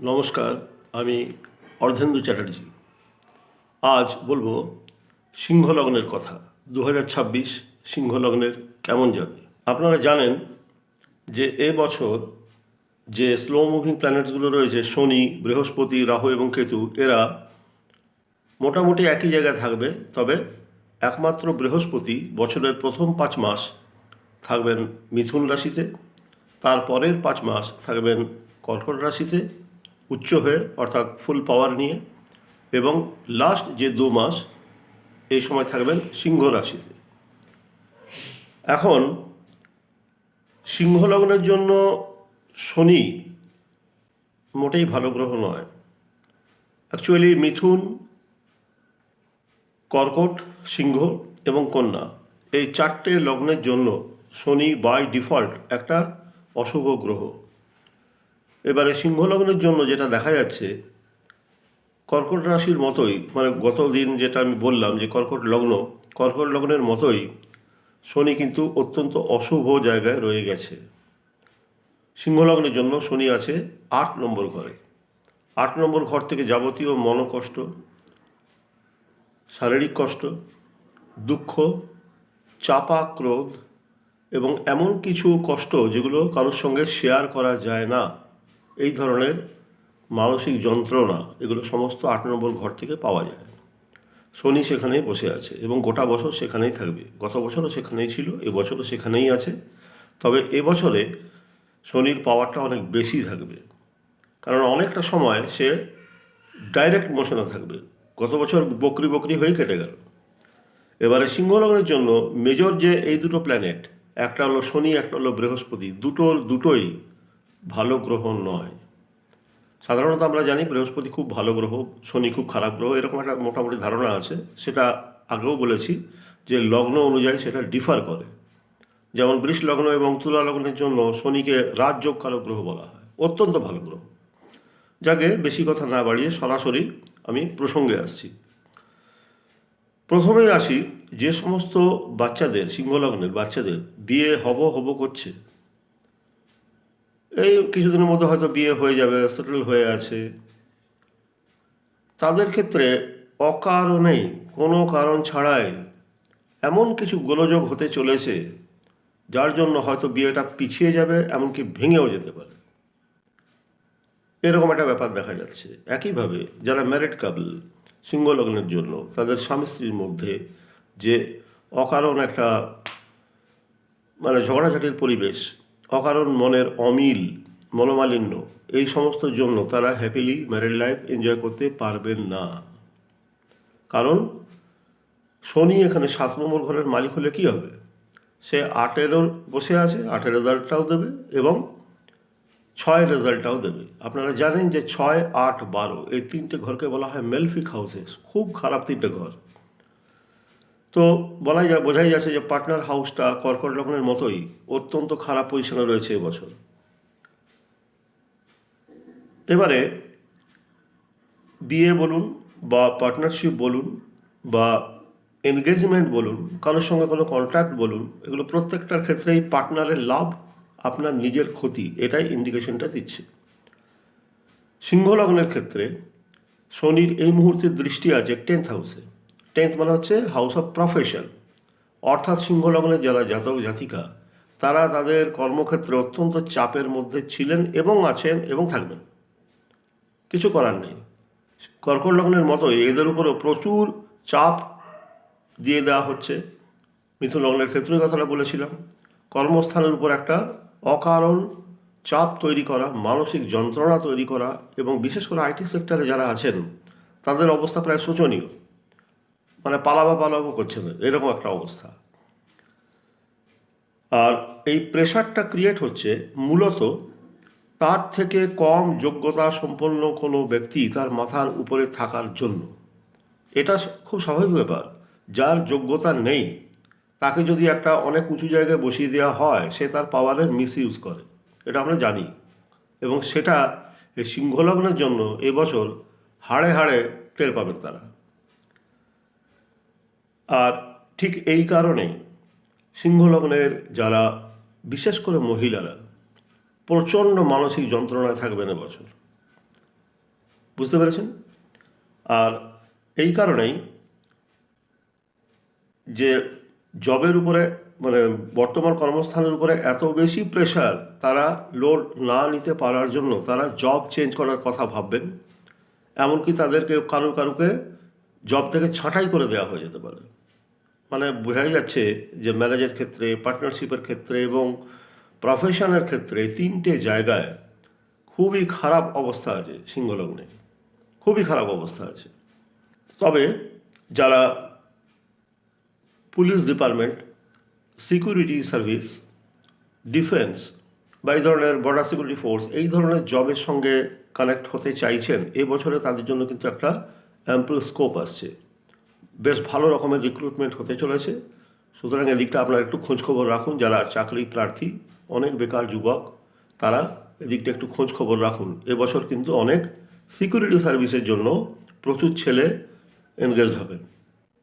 নমস্কার, আমি অর্ধেন্দু চ্যাটার্জি। আজ বলবো সিংহলগ্নের কথা। 2026 সিংহলগ্নের কেমন যাবে। আপনারা জানেন যে এবছর যে স্লো মুভিং প্ল্যানেটসগুলো রয়েছে, শনি, বৃহস্পতি, রাহু এবং কেতু, এরা মোটামুটি একই জায়গায় থাকবে। তবে একমাত্র বৃহস্পতি বছরের প্রথম 5 মাস থাকবেন মিথুন রাশিতে, তারপরের 5 মাস থাকবেন কর্কট রাশিতে উচ্চ হয়ে, অর্থাৎ ফুল পাওয়ার নিয়ে, এবং লাস্ট যে 2 মাস এই সময় থাকবেন সিংহ রাশিতে। এখন সিংহ লগ্নের জন্য শনি মোটেই ভালো গ্রহ নয়। অ্যাকচুয়ালি মিথুন, কর্কট, সিংহ এবং কন্যা, এই 4টে লগ্নের জন্য শনি বাই ডিফল্ট একটা অশুভ গ্রহ। এবারে সিংহ লগ্নের জন্য যেটা দেখা যাচ্ছে, কর্কট রাশির মতোই, মানে গত দিন যেটা আমি বললাম যে কর্কট লগ্নের মতোই শনি কিন্তু অত্যন্ত অশুভ জায়গায় রয়ে গেছে। সিংহ লগ্নের জন্য শনি আছে 8 নম্বর ঘরে। 8 নম্বর ঘর থেকে যাবতীয় মনোকষ্ট, শারীরিক কষ্ট, দুঃখ, চাপা ক্রোধ এবং এমন কিছু কষ্ট যেগুলো কারোর সঙ্গে শেয়ার করা যায় না, এই ধরনের মানসিক যন্ত্রণা, এগুলো সমস্ত 8 নম্বর ঘর থেকে পাওয়া যায়। শনি সেখানেই বসে আছে এবং গোটা বছর সেখানেই থাকবে। গত বছরও সেখানেই ছিল, এবছরও সেখানেই আছে। তবে এবছরে শনির পাওয়ারটা অনেক বেশি থাকবে, কারণ অনেকটা সময় সে ডাইরেক্ট মোশনে থাকবে। গত বছর বকরি বকরি হয়ে কেটে গেল। এবারে সিংহ লগ্নের জন্য মেজর যে এই দুটো প্ল্যানেট, একটা হলো শনি, একটা হলো বৃহস্পতি, দুটোই ভালো গ্রহ নয়। সাধারণত আমরা জানি বৃহস্পতি খুব ভালো গ্রহ, শনি খুব খারাপ গ্রহ, এরকম একটা মোটামুটি ধারণা আছে। সেটা আগেও বলেছি যে লগ্ন অনুযায়ী সেটা ডিফার করে। যেমন বৃষ লগ্ন এবং তুলা লগ্নের জন্য শনিকে রাজযোগকারক গ্রহ বলা হয়, অত্যন্ত ভালো গ্রহ। যাকে বেশি কথা না বাড়িয়ে সরাসরি আমি প্রসঙ্গে আসছি। প্রথমেই আসি, যে সমস্ত বাচ্চাদের, সিংহলগ্নের বাচ্চাদের বিয়ে হব করছে, এই কিছুদিনের মধ্যে হয়তো বিয়ে হয়ে যাবে, সেটেল হয়ে আছে, তাদের ক্ষেত্রে অকারণেই, কোনো কারণ ছাড়াই এমন কিছু গোলযোগ হতে চলেছে যার জন্য হয়তো বিয়েটা পিছিয়ে যাবে, এমনকি ভেঙেও যেতে পারে। এরকম একটা ব্যাপার দেখা যাচ্ছে। একইভাবে যারা ম্যারিড কাপল, সিংহ লগ্নের জন্য তাদের স্বামী স্ত্রীর মধ্যে যে অকারণ একটা মানে ঝগড়াঝাটির পরিবেশ, অকারণ মনের অমিল, মনোমালিন্য, এই সমস্ত জন্য তারা হ্যাপিলি ম্যারিড লাইফ এনজয় করতে পারবেন না। কারণ শনি এখানে 7 নম্বর ঘরের মালিক হলে কি হবে, সে 8-এরও বসে আছে, 8-এর রেজাল্টটাও দেবে এবং 6 রেজাল্টটাও দেবে। আপনারা জানেন যে 6, 8, 12 এই 3টে ঘরকে বলা হয় মেলফিক হাউসেস, খুব খারাপ 3টে ঘর। তো বোঝাই যাচ্ছে যে পার্টনার হাউসটা কর্কট লগ্নের মতোই অত্যন্ত খারাপ পজিশনে রয়েছে এবছর। এবারে বিয়ে বলুন বা পার্টনারশিপ বলুন বা এনগেজমেন্ট বলুন, কারোর সঙ্গে কোনো কন্ট্রাক্ট বলুন, এগুলো প্রত্যেকটার ক্ষেত্রেই পার্টনারের লাভ, আপনার নিজের ক্ষতি, এটাই ইন্ডিকেশনটা দিচ্ছে। সিংহ লগ্নের ক্ষেত্রে শনির এই মুহূর্তে দৃষ্টি আছে 10th হাউসে। 10th মানে হচ্ছে হাউস অফ প্রফেশন। অর্থাৎ সিংহ লগ্নের যারা জাতক জাতিকা, তারা তাদের কর্মক্ষেত্রে অত্যন্ত চাপের মধ্যে ছিলেন এবং আছেন এবং থাকবেন, কিছু করার নেই। কর্কট লগ্নের মতোই এদের উপরও প্রচুর চাপ দিয়ে দেওয়া হচ্ছে। মিথুন লগ্নের ক্ষেত্রে কথাটা বলেছিলাম, কর্মস্থানের উপর একটা অকারণ চাপ তৈরি করা, মানসিক যন্ত্রণা তৈরি করা, এবং বিশেষ করে আইটি সেক্টরে যারা আছেন তাদের অবস্থা প্রায় শোচনীয়, মানে পালাবো করছে না, এরকম একটা অবস্থা। আর এই প্রেশারটা ক্রিয়েট হচ্ছে মূলত তার থেকে কম যোগ্যতা সম্পন্ন কোনো ব্যক্তি তার মাথার উপরে থাকার জন্য। এটা খুব স্বাভাবিক ব্যাপার। যার যোগ্যতা নেই তাকে যদি একটা অনেক উঁচু জায়গায় বসিয়ে দেওয়া হয়, সে তার পাওয়ারের মিস ইউজ করে, এটা আমরা জানি। এবং সেটা এই সিংহলগ্নের জন্য এবছর হাড়ে হাড়ে টের পাবেন তারা। আর ঠিক এই কারণেই সিংহলগ্নের যারা, বিশেষ করে মহিলারা, প্রচণ্ড মানসিক যন্ত্রণায় থাকবেন এবছর। বুঝতে পেরেছেন? আর এই কারণেই যে জবের উপরে মানে বর্তমান কর্মস্থানের উপরে এত বেশি প্রেশার, তারা লোড না নিতে পারার জন্য তারা জব চেঞ্জ করার কথা ভাববেন। এমনকি তাদেরকে কারুকে জব থেকে ছাঁটাই করে দেওয়া হয়ে যেতে পারে। মানে বোঝাই যাচ্ছে যে ম্যানেজের ক্ষেত্রে, পার্টনারশিপের ক্ষেত্রে এবং প্রফেশনের ক্ষেত্রে তিনটে জায়গায় খুবই খারাপ অবস্থা আছে সিংহলগ্নে, খুবই খারাপ অবস্থা আছে। তবে যারা police department, security service, defence বা এই ধরনের বর্ডার সিকিউরিটি ফোর্স, এই ধরনের জবের সঙ্গে কানেক্ট হতে চাইছেন, এবছরে তাদের জন্য কিন্তু একটা অ্যাম্পল স্কোপ আসছে। বেশ ভালো রকমের রিক্রুটমেন্ট হতে চলেছে। সুতরাং এদিকটা আপনারা একটু খোঁজখবর রাখুন। যারা চাকরি প্রার্থী, অনেক বেকার যুবক, তারা এদিকটা একটু খোঁজখবর রাখুন। এবছর কিন্তু অনেক সিকিউরিটি সার্ভিসের জন্য প্রচুর ছেলে এনগেজড হবেন।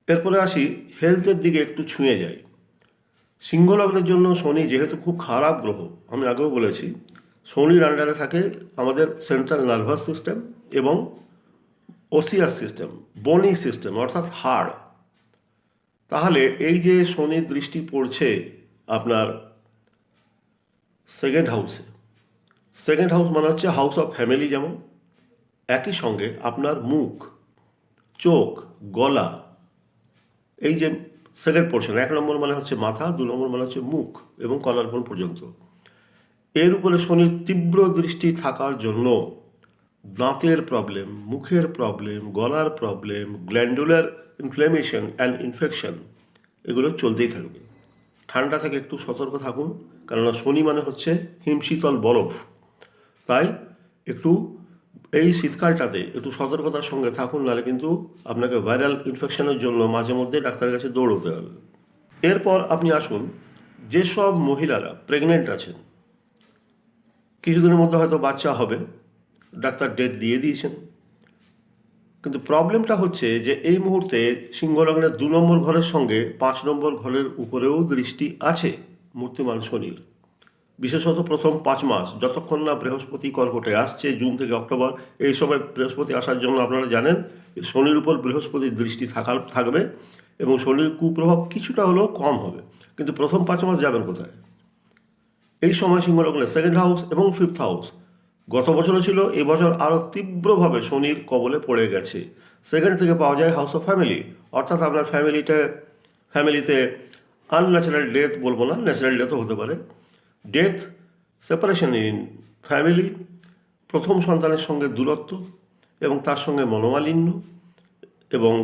এরপরে আসি হেলথের দিকে, একটু ছুঁয়ে যাই। সিংহলগ্নের জন্য শনি যেহেতু খুব খারাপ গ্রহ, আমি আগেও বলেছি, শনির আন্ডারে থাকে আমাদের সেন্ট্রাল নার্ভাস সিস্টেম এবং ওসিয়াস সিস্টেম, বনি সিস্টেম অর্থাৎ হাড়। তাহলে এই যে শনির দৃষ্টি পড়ছে আপনার সেকেন্ড হাউসে, সেকেন্ড হাউস মানে হচ্ছে হাউস অফ ফ্যামিলি, যেমন একই সঙ্গে আপনার মুখ, চোখ, গলা, এই যে সেকেন্ড পোর্শন, 1 নম্বর মানে হচ্ছে মাথা, 2 নম্বর মানে হচ্ছে মুখ এবং কলারবোন পর্যন্ত, এর উপরে শনির তীব্র দৃষ্টি থাকার জন্য দাঁতের প্রবলেম, মুখের প্রবলেম, গলার problem, glandular inflammation and infection, এগুলো চলতেই থাকবে। ঠান্ডা থেকে একটু সতর্ক থাকুন, কেননা শনি মানে হচ্ছে হিমশীতল বরফ। তাই একটু এই শীতকালটাতে একটু সতর্কতার সঙ্গে থাকুন, নাহলে কিন্তু আপনাকে ভাইরাল ইনফেকশনের জন্য মাঝে মধ্যে ডাক্তারের কাছে দৌড়তে হবে। এরপর আপনি আসুন, যেসব মহিলারা প্রেগনেন্ট আছেন, কিছুদিনের মধ্যে হয়তো বাচ্চা হবে, ডাক্তার ডেট দিয়ে দিয়েছেন, কিন্তু প্রবলেমটা হচ্ছে যে এই মুহূর্তে সিংহলগ্নের 2 নম্বর ঘরের সঙ্গে 5 নম্বর ঘরের উপরেও দৃষ্টি আছে মূর্তিমান শনির। বিশেষত প্রথম 5 মাস, যতক্ষণ না বৃহস্পতি কর্কটে আসছে, জুন থেকে অক্টোবর, এই সময় বৃহস্পতি আসার জন্য আপনারা জানেন শনির উপর বৃহস্পতির দৃষ্টি থাকবে এবং শনির কুপ্রভাব কিছুটা হলেও কম হবে। কিন্তু প্রথম 5 মাস যাবেন কোথায়? এই সময় সিংহলগ্নের সেকেন্ড হাউস এবং ফিফথ হাউস গত বছরও ছিল, এবছর আরও তীব্রভাবে শনির কবলে পড়ে গেছে। সেকেন্ড থেকে পাওয়া যায় হাউস অফ ফ্যামিলি, অর্থাৎ আপনার ফ্যামিলিতে আনন্যাচারাল ডেথ, বলবো না, ন্যাচারাল ডেথও হতে পারে, ডেথ, সেপারেশন ইন ফ্যামিলি, প্রথম সন্তানের সঙ্গে দূরত্ব এবং তার সঙ্গে মনোমালিন্য। এবং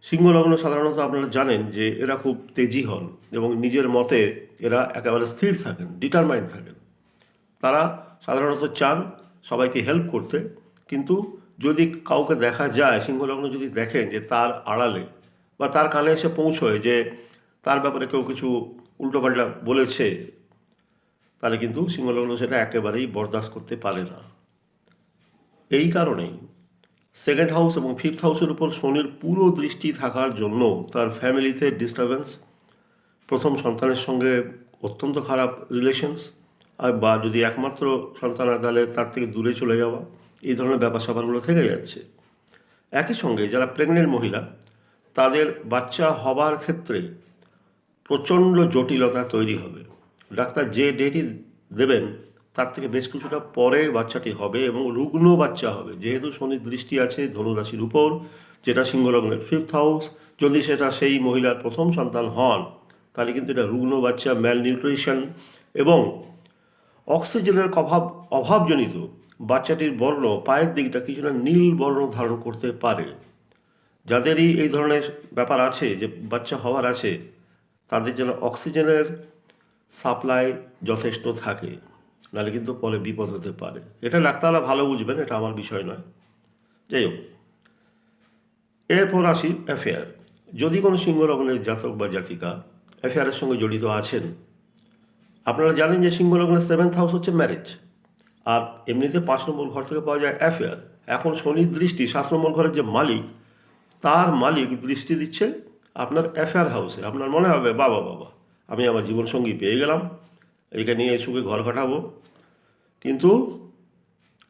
সিংহলগ্ন সাধারণত আপনারা জানেন যে এরা খুব তেজি হন এবং নিজের মতে এরা একেবারে স্থির থাকেন, ডিটারমাইন্ড থাকেন। তারা সাধারণত চান সবাইকে হেল্প করতে, কিন্তু যদি কাউকে দেখা যায়, সিংহলগ্ন যদি দেখেন যে তার আড়ালে বা তার কানে এসে পৌঁছয় যে তার ব্যাপারে কেউ কিছু উল্টোপাল্টা বলেছে, তাহলে কিন্তু সিংহলগ্ন সেটা একেবারেই বরদাস্ত করতে পারে না। এই কারণেই সেকেন্ড হাউস এবং ফিফথ হাউসের উপর শনির পুরো দৃষ্টি থাকার জন্য তার ফ্যামিলিতে ডিস্টারবেন্স, প্রথম সন্তানের সঙ্গে অত্যন্ত খারাপ রিলেশনস, আর বা যদি একমাত্র সন্তান হয় তাহলে তার থেকে দূরে চলে যাওয়া, এই ধরনের ব্যাপার স্যাপারগুলো থেকে যাচ্ছে। একই সঙ্গে যারা প্রেগনেন্ট মহিলা, তাদের বাচ্চা হবার ক্ষেত্রে প্রচণ্ড জটিলতা তৈরি হবে। ডাক্তার যে ডেটই দেবেন তার থেকে বেশ কিছুটা পরে বাচ্চাটি হবে এবং রুগ্ন বাচ্চা হবে, যেহেতু শনির দৃষ্টি আছে ধনুরাশির উপর, যেটা সিংহলগ্নের ফিফথ হাউস। যদি সেটা সেই মহিলার প্রথম সন্তান হন, তাহলে কিন্তু এটা রুগ্ন বাচ্চা, ম্যাল নিউট্রিশন এবং অক্সিজেনের অভাবজনিত বাচ্চাটির বর্ণ, পায়ের দিকটা কিছুটা নীল বর্ণ ধারণ করতে পারে। যাদেরই এই ধরনের ব্যাপার আছে, যে বাচ্চা হওয়ার আছে, তাদের যেন অক্সিজেনের সাপ্লাই যথেষ্ট থাকে, নাহলে কিন্তু পরে বিপদ হতে পারে। এটা ডাক্তাররা ভালো বুঝবেন, এটা আমার বিষয় নয়। যাই হোক, এরপর আসি অ্যাফেয়ার। যদি কোনো সিংহলগ্নের জাতক বা জাতিকা অ্যাফেয়ারের সঙ্গে জড়িত আছেন, আপনারা জানেন যে সিংহলগ্নের সেভেন্থ হাউস হচ্ছে ম্যারেজ, আর এমনিতে 5 নম্বর ঘর থেকে পাওয়া যায় অ্যাফেয়ার। এখন শনির দৃষ্টি 7 নম্বর ঘরের যে মালিক, তার মালিক দৃষ্টি দিচ্ছে আপনার অ্যাফেয়ার হাউসে। আপনার মনে হবে বাবা বাবা, আমি আমার জীবনসঙ্গী পেয়ে গেলাম, একে নিয়ে সুখে ঘর কাটাবো। কিন্তু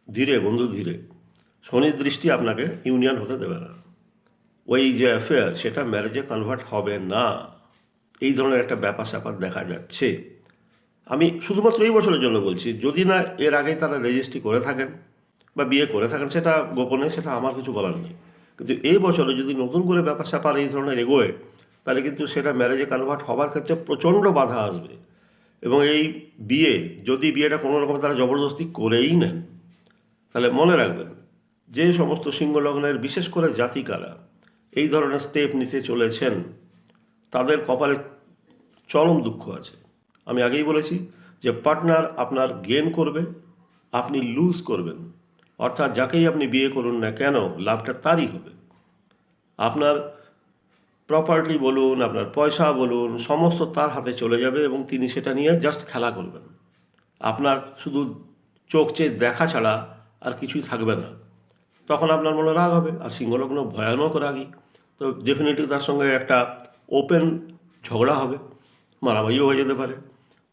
ধীরে বন্ধু, ধীরে। শনির দৃষ্টি আপনাকে ইউনিয়ন হতে দেবে না। ওই যে অ্যাফেয়ার সেটা ম্যারেজে কনভার্ট হবে না, এই ধরনের একটা ব্যাপার স্যাপার দেখা যাচ্ছে। আমি শুধুমাত্র এই বছরের জন্য বলছি, যদি না এর আগে তারা রেজিস্ট্রি করে থাকেন বা বিয়ে করে থাকেন, সেটা গোপনে, সেটা আমার কিছু বলার নেই। কিন্তু এই বছরে যদি নতুন করে ব্যাপার স্যাপার এই ধরনের এগোয়, তাহলে কিন্তু সেটা ম্যারেজে কনভার্ট হবার ক্ষেত্রে প্রচণ্ড বাধা আসবে। এবং এই বিয়ে, যদি বিয়েটা কোনো রকম তারা জবরদস্তি করেই নেন, তাহলে মনে রাখবেন, যে সমস্ত সিংহ লগ্নের বিশেষ করে জাতিকারা এই ধরনের স্টেপ নিতে চলেছেন, তাদের কপালে চরম দুঃখ আছে। আমি আগেই বলেছি যে পার্টনার আপনার গেন করবে, আপনি লুজ করবেন। অর্থাৎ যাকেই আপনি বিয়ে করুন না কেন, লাভটা তারই হবে। আপনার প্রপার্টি বলুন, আপনার পয়সা বলুন, সমস্ত তার হাতে চলে যাবে এবং তিনি সেটা নিয়ে জাস্ট খেলা করবেন। আপনার শুধু চোখ চেয়ে দেখা ছাড়া আর কিছুই থাকবে না। তখন আপনার মনে রাগ হবে, আর সিংহলগ্ন ভয়ানক রাগী, তো ডেফিনেটলি তার সঙ্গে একটা ওপেন ঝগড়া হবে, মারামারিও হয়ে যেতে পারে,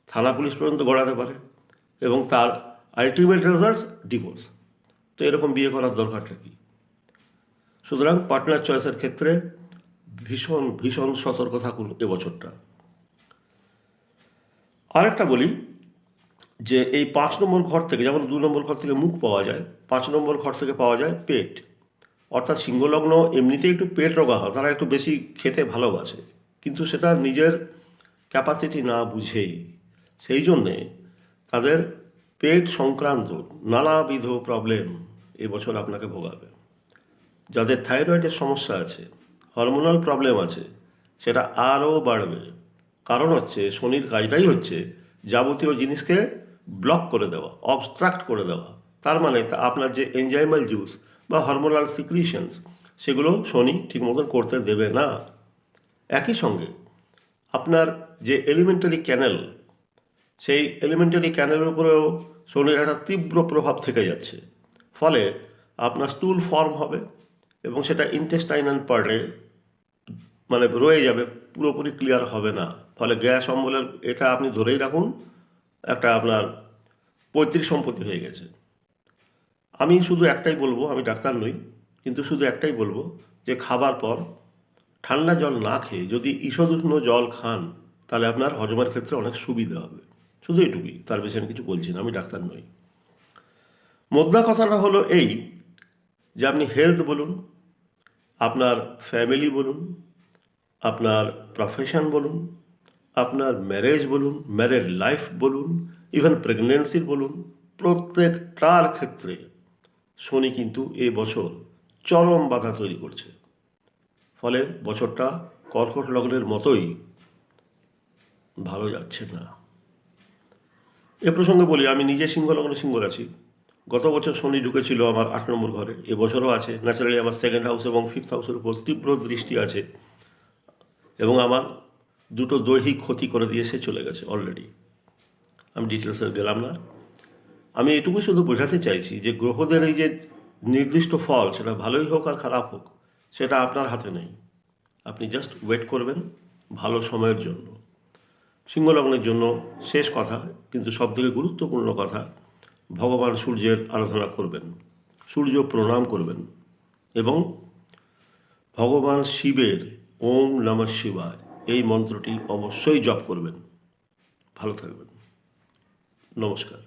থানা পুলিশ পর্যন্ত গড়াতে পারে, এবং তার আলটিমেট রেজাল্ট ডিভোর্স। তো এরকম বিয়ে করার দরকারটা কী? সুতরাং পার্টনার চয়েসের ক্ষেত্রে ভীষণ ভীষণ সতর্ক থাকুন এবছরটা। আরেকটা বলি যে এই 5 নম্বর ঘর থেকে, যেমন 2 নম্বর ঘর থেকে মুখ পাওয়া যায়, 5 নম্বর ঘর থেকে পাওয়া যায় পেট। অর্থাৎ সিংহলগ্ন এমনিতেই একটু পেট রোগা হয়, তারা একটু বেশি খেতে ভালোবাসে, কিন্তু সেটা নিজের ক্যাপাসিটি না বুঝেই, সেই জন্যে তাদের পেট সংক্রান্ত নানাবিধ প্রবলেম এবছর আপনাকে ভোগাবে। যাদের থাইরয়েডের সমস্যা আছে, হরমোনাল প্রবলেম আছে, সেটা আরও বাড়বে। কারণ হচ্ছে শনির কাজটাই হচ্ছে যাবতীয় জিনিসকে ব্লক করে দেওয়া, অবস্ট্রাক্ট করে দেওয়া। তার মানে আপনার যে এনজাইমাল জুস বা হরমোনাল সিক্রিশনস, সেগুলো শনি ঠিক মতন করতে দেবে না। একই সঙ্গে আপনার যে এলিমেন্টারি ক্যানেল, সেই এলিমেন্টারি ক্যানেলের উপরেও শনির একটা তীব্র প্রভাব থেকে যাচ্ছে। ফলে আপনার স্টুল ফর্ম হবে এবং সেটা ইন্টেস্টাইনাল পার্টে মানে রয়ে যাবে, পুরোপুরি ক্লিয়ার হবে না। ফলে গ্যাস অম্বলের এটা আপনি ধরেই রাখুন একটা আপনার পৈতৃক সম্পত্তি হয়ে গেছে। আমি শুধু একটাই বলবো, আমি ডাক্তার নই, কিন্তু শুধু একটাই বলবো যে খাবার পর ঠান্ডা জল না খেয়ে যদি ঈষদুষ্ণ জল খান, তাহলে আপনার হজমের ক্ষেত্রে অনেক সুবিধা হবে। শুধু এটুকুই, তার বেশি আমি কিছু বলছি না, আমি ডাক্তার নই। মোদ্দা কথাটা হলো এই যে আপনি হেলথ বলুন, আপনার ফ্যামিলি বলুন, আপনার প্রফেশন বলুন, আপনার ম্যারেজ বলুন, ম্যারেড লাইফ বলুন, ইভেন প্রেগনেন্সির বলুন, প্রত্যেকটার ক্ষেত্রে শনি কিন্তু এই বছর চরম বাধা তৈরি করছে। ফলে বছরটা কর্কট লগ্নের মতোই ভালো যাচ্ছে না। এ প্রসঙ্গে বলি, আমি নিজে সিংহ লগ্নে সিংহ রাশি। গত বছর শনি ঢুকেছিল আমার 8 নম্বর ঘরে, এবছরও আছে। ন্যাচারালি আমার সেকেন্ড হাউস এবং ফিফথ হাউসের উপর তীব্র দৃষ্টি আছে, এবং আমার দুটো দৈহিক ক্ষতি করে দিয়ে সে চলে গেছে অলরেডি। আমি ডিটেলসে গেলাম না। আমি এটুকু শুধু বোঝাতে চাইছি যে গ্রহদের এই যে নির্দিষ্ট ফল, সেটা ভালোই হোক আর খারাপ হোক, সেটা আপনার হাতে নেই। আপনি জাস্ট ওয়েট করবেন ভালো সময়ের জন্য। সিংহলগ্নের জন্য শেষ কথা, কিন্তু সবথেকে গুরুত্বপূর্ণ কথা, ভগবান সূর্যের আরাধনা করবেন, সূর্য প্রণাম করবেন, এবং ভগবান শিবের ওম নমঃ শিবায় এই মন্ত্রটি অবশ্যই জপ করবেন। ভালো থাকবেন। নমস্কার।